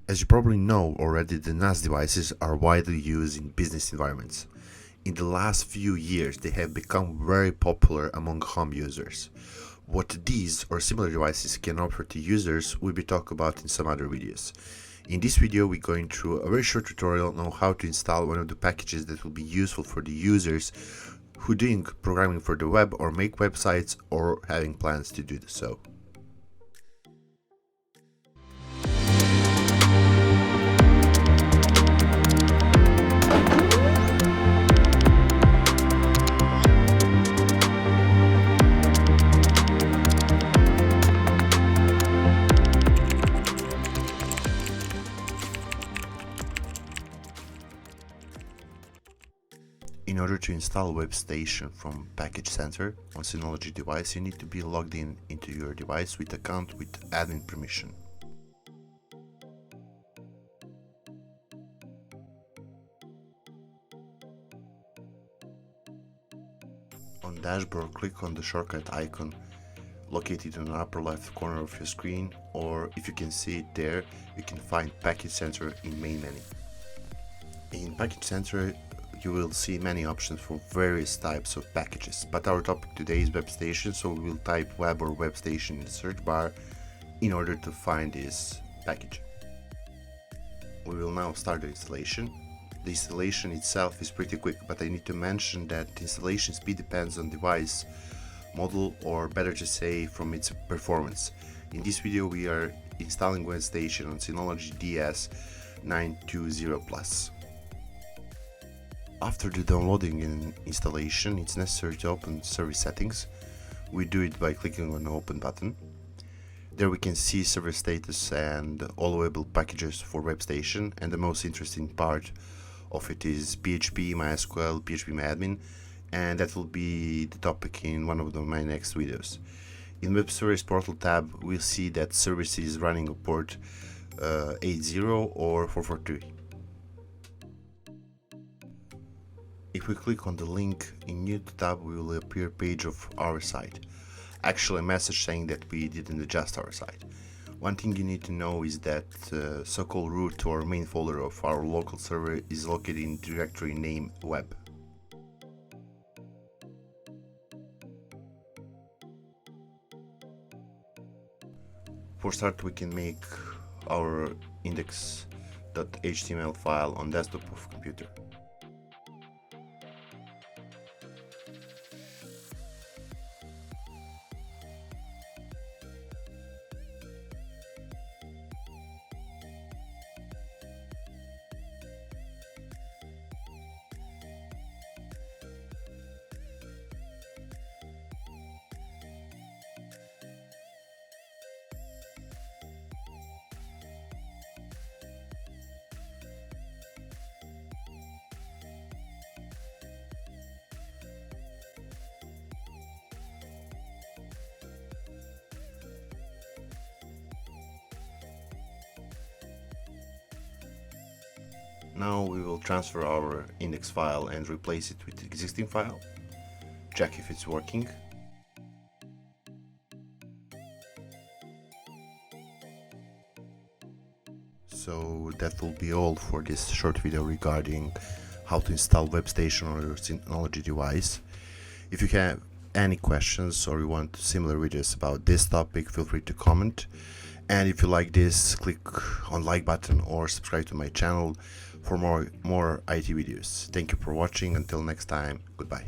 As you probably know already, the NAS devices are widely used in business environments. In the last few years, they have become very popular among home users. What these or similar devices can offer to users will be talked about in some other videos. In this video, we're going through a very short tutorial on how to install one of the packages that will be useful for the users who are doing programming for the web or make websites or having plans to do so. In order to install WebStation from Package Center on Synology device, you need to be logged in into your device with account with admin permission. On dashboard, click on the shortcut icon located in the upper left corner of your screen, or if you can see it there, you can find Package Center in main menu. In Package Center, you will see many options for various types of packages, but our topic today is WebStation, so we will type web or WebStation in the search bar in order to find this package. We will now start the installation. The installation itself is pretty quick, but I need to mention that the installation speed depends on device model, or better to say from its performance. In this video we are installing WebStation on Synology DS920 After the downloading and installation, it's necessary to open service settings. We do it by clicking on the open button. There we can see server status and all available packages for WebStation, and the most interesting part of it is PHP, MySQL, PHPMyAdmin, and that will be the topic in one of my next videos. In Web Service Portal tab, we'll see that service is running a port 80 or 443. If we click on the link in new tab, we will appear a page of our site. Actually, a message saying that we didn't adjust our site. One thing you need to know is that so-called root to our main folder of our local server is located in directory name web. For start, we can make our index.html file on desktop of computer. Now we will transfer our index file and replace it with the existing file. Check if it's working. So that will be all for this short video regarding how to install WebStation on your Synology device. If you have any questions or you want similar videos about this topic, feel free to comment. And if you like this, click on like button or subscribe to my channel for more IT videos. Thank you for watching. Until next time, goodbye.